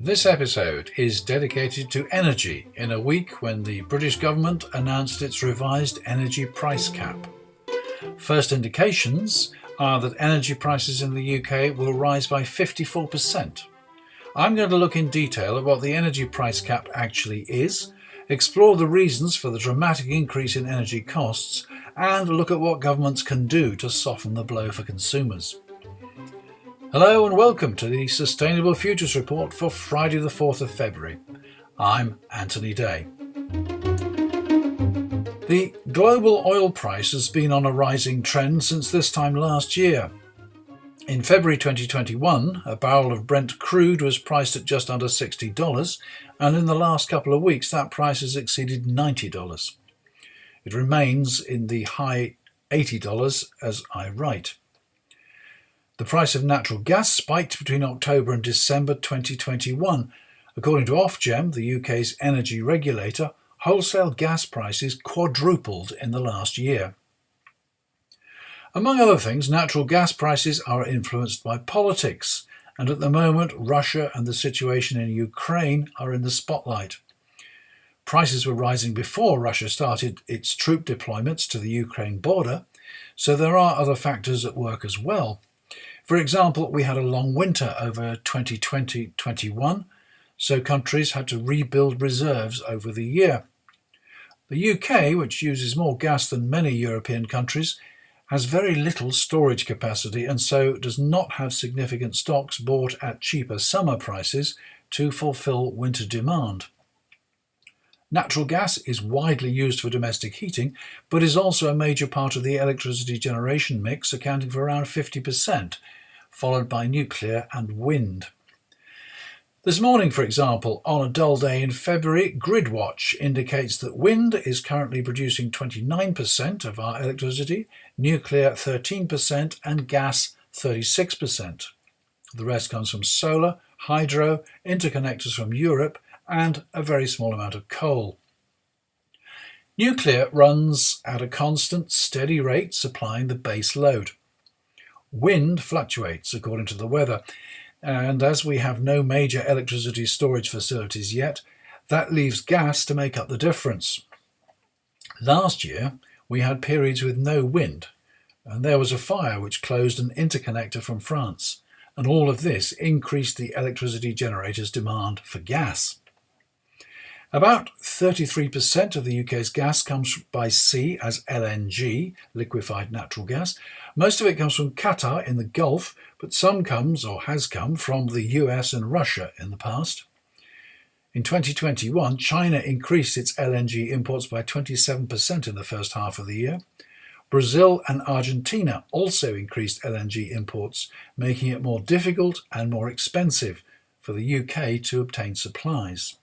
This episode is dedicated to energy in a week when the British government announced its revised energy price cap. First indications are that energy prices in the UK will rise by 54%. I'm going to look in detail at what the energy price cap actually is, explore the reasons for the dramatic increase in energy costs, and look at what governments can do to soften the blow for consumers. Hello and welcome to the Sustainable Futures Report for Friday the 4th of February. I'm Anthony Day. The global oil price has been on a rising trend since this time last year. In February 2021, a barrel of Brent crude was priced at just under $60, and in the last couple of weeks that price has exceeded $90. It remains in the high $80 as I write. The price of natural gas spiked between October and December 2021. According to Ofgem, the UK's energy regulator, wholesale gas prices quadrupled in the last year. Among other things, natural gas prices are influenced by politics, and at the moment Russia and the situation in Ukraine are in the spotlight. Prices were rising before Russia started its troop deployments to the Ukraine border, so there are other factors at work as well. For example, we had a long winter over 2020-21, so countries had to rebuild reserves over the year. The UK, which uses more gas than many European countries, has very little storage capacity and so does not have significant stocks bought at cheaper summer prices to fulfill winter demand. Natural gas is widely used for domestic heating, but is also a major part of the electricity generation mix, accounting for around 50%, followed by nuclear and wind. This morning, for example, on a dull day in February, GridWatch indicates that wind is currently producing 29% of our electricity, nuclear 13% and gas 36%. The rest comes from solar, hydro, interconnectors from Europe and a very small amount of coal. Nuclear runs at a constant, steady rate, supplying the base load. Wind fluctuates according to the weather, and as we have no major electricity storage facilities yet, that leaves gas to make up the difference. Last year, we had periods with no wind, and there was a fire which closed an interconnector from France, and all of this increased the electricity generators' demand for gas. About 33% of the UK's gas comes by sea as LNG, liquefied natural gas. Most of it comes from Qatar in the Gulf, but some comes or has come from the US and Russia in the past. In 2021, China increased its LNG imports by 27% in the first half of the year. Brazil and Argentina also increased LNG imports, making it more difficult and more expensive for the UK to obtain supplies.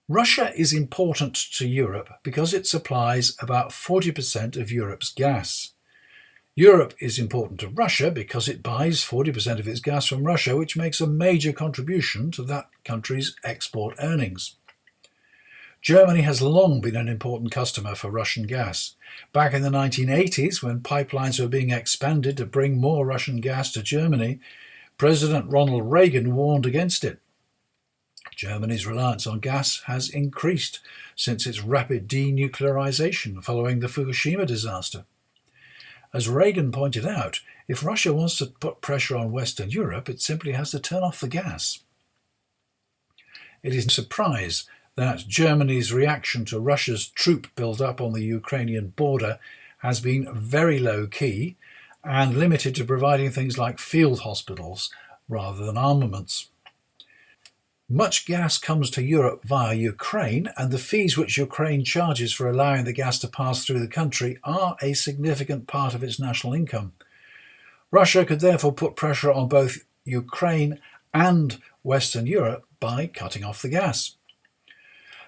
Russia is important to Europe because it supplies about 40% of Europe's gas. Europe is important to Russia because it buys 40% of its gas from Russia, which makes a major contribution to that country's export earnings. Germany has long been an important customer for Russian gas. Back in the 1980s, when pipelines were being expanded to bring more Russian gas to Germany, President Ronald Reagan warned against it. Germany's reliance on gas has increased since its rapid denuclearization following the Fukushima disaster. As Reagan pointed out, if Russia wants to put pressure on Western Europe, it simply has to turn off the gas. It is no surprise that Germany's reaction to Russia's troop build-up on the Ukrainian border has been very low-key and limited to providing things like field hospitals rather than armaments. Much gas comes to Europe via Ukraine, and the fees which Ukraine charges for allowing the gas to pass through the country are a significant part of its national income. Russia could therefore put pressure on both Ukraine and Western Europe by cutting off the gas.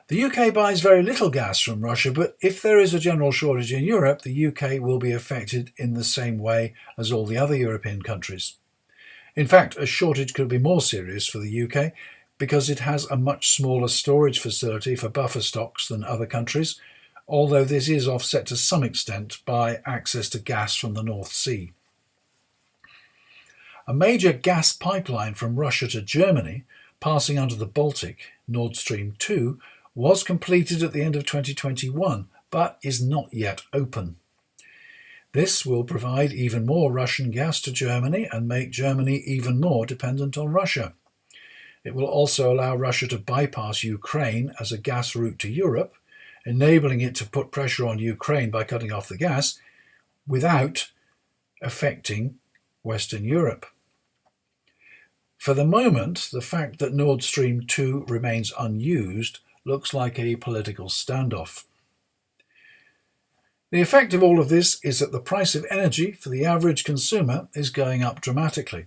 The UK buys very little gas from Russia, but if there is a general shortage in Europe, the UK will be affected in the same way as all the other European countries. In fact, a shortage could be more serious for the UK because it has a much smaller storage facility for buffer stocks than other countries, although this is offset to some extent by access to gas from the North Sea. A major gas pipeline from Russia to Germany, passing under the Baltic, Nord Stream 2, was completed at the end of 2021, but is not yet open. This will provide even more Russian gas to Germany and make Germany even more dependent on Russia. It will also allow Russia to bypass Ukraine as a gas route to Europe, enabling it to put pressure on Ukraine by cutting off the gas without affecting Western Europe. For the moment, the fact that Nord Stream 2 remains unused looks like a political standoff. The effect of all of this is that the price of energy for the average consumer is going up dramatically.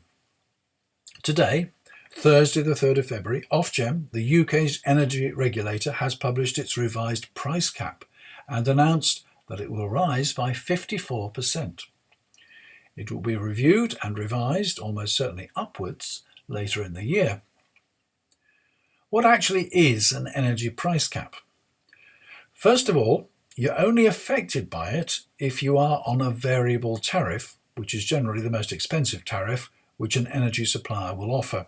Today, Thursday the 3rd of February, Ofgem, the UK's energy regulator, has published its revised price cap and announced that it will rise by 54%. It will be reviewed and revised, almost certainly upwards, later in the year. What actually is an energy price cap? First of all, you're only affected by it if you are on a variable tariff, which is generally the most expensive tariff which an energy supplier will offer.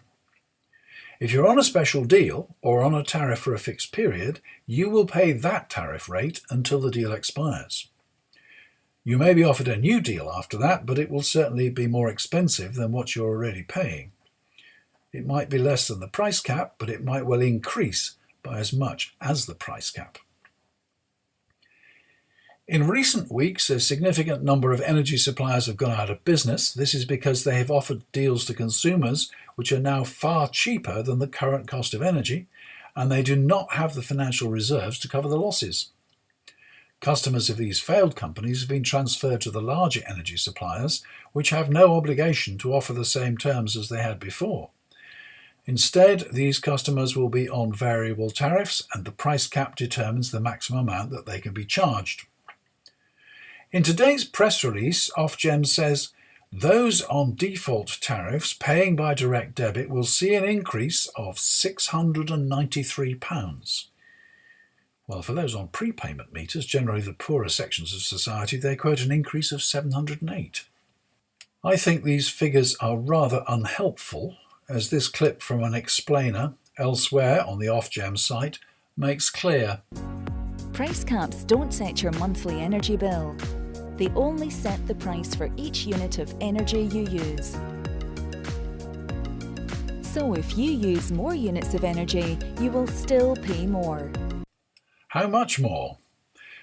If you're on a special deal or on a tariff for a fixed period, you will pay that tariff rate until the deal expires. You may be offered a new deal after that, but it will certainly be more expensive than what you're already paying. It might be less than the price cap, but it might well increase by as much as the price cap. In recent weeks, a significant number of energy suppliers have gone out of business. This is because they have offered deals to consumers which are now far cheaper than the current cost of energy, and they do not have the financial reserves to cover the losses. Customers of these failed companies have been transferred to the larger energy suppliers, which have no obligation to offer the same terms as they had before. Instead, these customers will be on variable tariffs, and the price cap determines the maximum amount that they can be charged. In today's press release, Ofgem says those on default tariffs paying by direct debit will see an increase of £693. While for those on prepayment meters, generally the poorer sections of society, they quote an increase of £708. I think these figures are rather unhelpful, as this clip from an explainer elsewhere on the Ofgem site makes clear. Price caps don't set your monthly energy bill. They only set the price for each unit of energy you use. So if you use more units of energy, you will still pay more. How much more?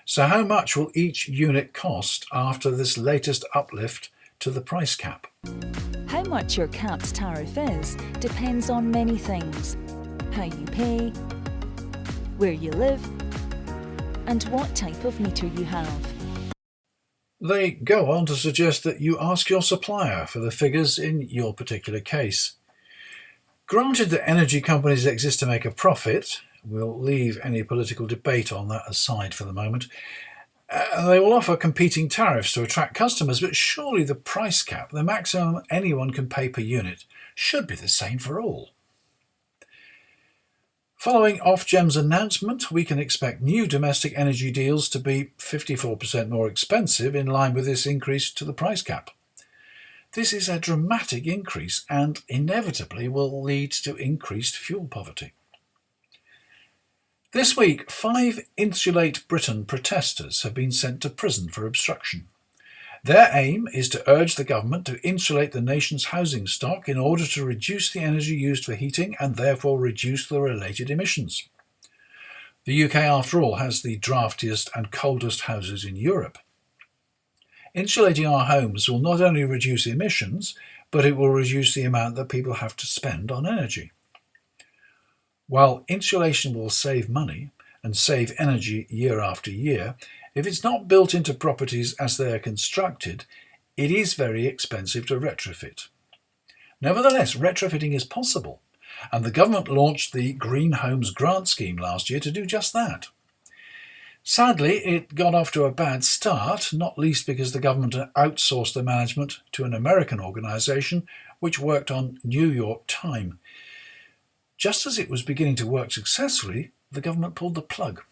So how much will each unit cost after this latest uplift to the price cap? How much your capped tariff is depends on many things: how you pay, where you live, and what type of meter you have. They go on to suggest that you ask your supplier for the figures in your particular case. Granted that energy companies exist to make a profit, we'll leave any political debate on that aside for the moment, they will offer competing tariffs to attract customers, but surely the price cap, the maximum anyone can pay per unit, should be the same for all. Following Ofgem's announcement, we can expect new domestic energy deals to be 54% more expensive in line with this increase to the price cap. This is a dramatic increase and inevitably will lead to increased fuel poverty. This week, 5 Insulate Britain protesters have been sent to prison for obstruction. Their aim is to urge the government to insulate the nation's housing stock in order to reduce the energy used for heating and therefore reduce the related emissions. The UK, after all, has the draftiest and coldest houses in Europe. Insulating our homes will not only reduce emissions, but it will reduce the amount that people have to spend on energy. While insulation will save money and save energy year after year, if it's not built into properties as they are constructed, it is very expensive to retrofit. Nevertheless, retrofitting is possible, and the government launched the Green Homes Grant Scheme last year to do just that. Sadly, it got off to a bad start, not least because the government outsourced the management to an American organisation which worked on New York time. Just as it was beginning to work successfully, the government pulled the plug.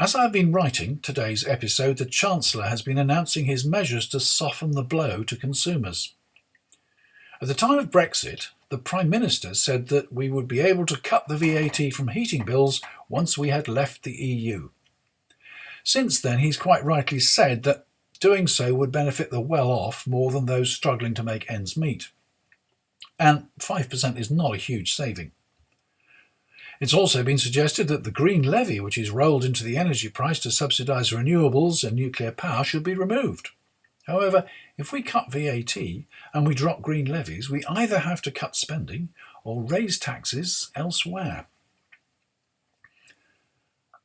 As I've been writing today's episode, the Chancellor has been announcing his measures to soften the blow to consumers. At the time of Brexit, the Prime Minister said that we would be able to cut the VAT from heating bills once we had left the EU. Since then, he's quite rightly said that doing so would benefit the well-off more than those struggling to make ends meet. And 5% is not a huge saving. It's also been suggested that the green levy, which is rolled into the energy price to subsidise renewables and nuclear power, should be removed. However, if we cut VAT and we drop green levies, we either have to cut spending or raise taxes elsewhere.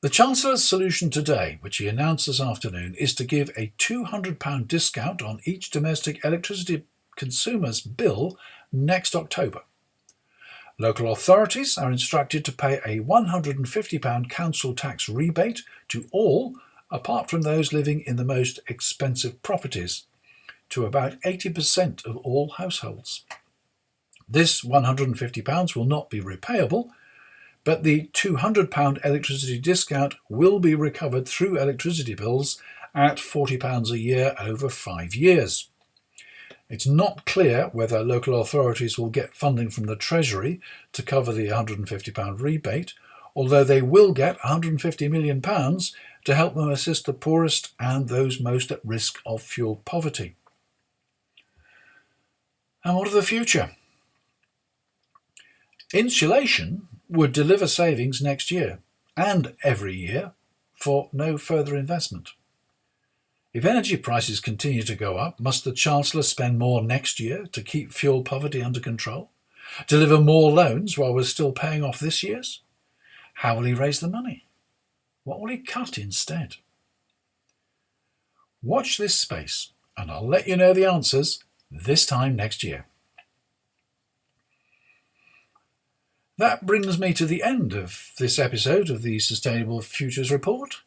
The Chancellor's solution today, which he announced this afternoon, is to give a £200 discount on each domestic electricity consumer's bill next October. Local authorities are instructed to pay a £150 council tax rebate to all, apart from those living in the most expensive properties, to about 80% of all households. This £150 will not be repayable, but the £200 electricity discount will be recovered through electricity bills at £40 a year over 5 years. It's not clear whether local authorities will get funding from the Treasury to cover the £150 rebate, although they will get £150 million to help them assist the poorest and those most at risk of fuel poverty. And what of the future? Insulation would deliver savings next year and every year for no further investment. If energy prices continue to go up, must the Chancellor spend more next year to keep fuel poverty under control? Deliver more loans while we're still paying off this year's? How will he raise the money? What will he cut instead? Watch this space, and I'll let you know the answers this time next year. That brings me to the end of this episode of the Sustainable Futures Report.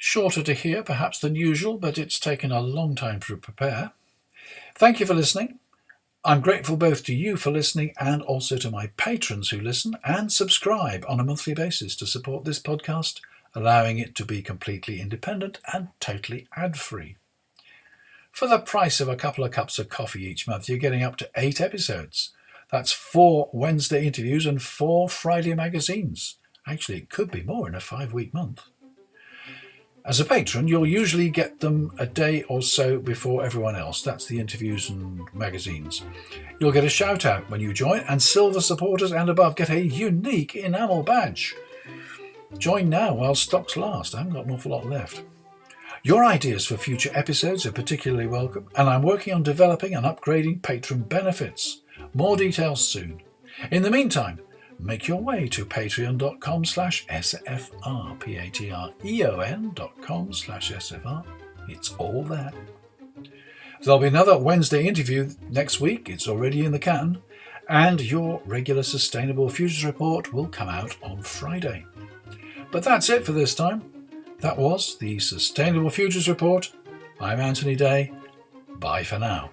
Shorter to hear, perhaps, than usual, but it's taken a long time to prepare. Thank you for listening. I'm grateful both to you for listening and also to my patrons who listen and subscribe on a monthly basis to support this podcast, allowing it to be completely independent and totally ad-free. For the price of a couple of cups of coffee each month, you're getting up to 8 episodes. That's 4 Wednesday interviews and 4 Friday magazines. Actually, it could be more in a 5-week month. As a patron, you'll usually get them a day or so before everyone else. That's the interviews and magazines. You'll get a shout out when you join, and silver supporters and above get a unique enamel badge. Join now while stocks last. I haven't got an awful lot left. Your ideas for future episodes are particularly welcome, and I'm working on developing and upgrading patron benefits. More details soon. In the meantime, make your way to patreon.com/SFR, patreon.com/SFR. It's all there. There'll be another Wednesday interview next week. It's already in the can. And your regular Sustainable Futures Report will come out on Friday. But that's it for this time. That was the Sustainable Futures Report. I'm Anthony Day. Bye for now.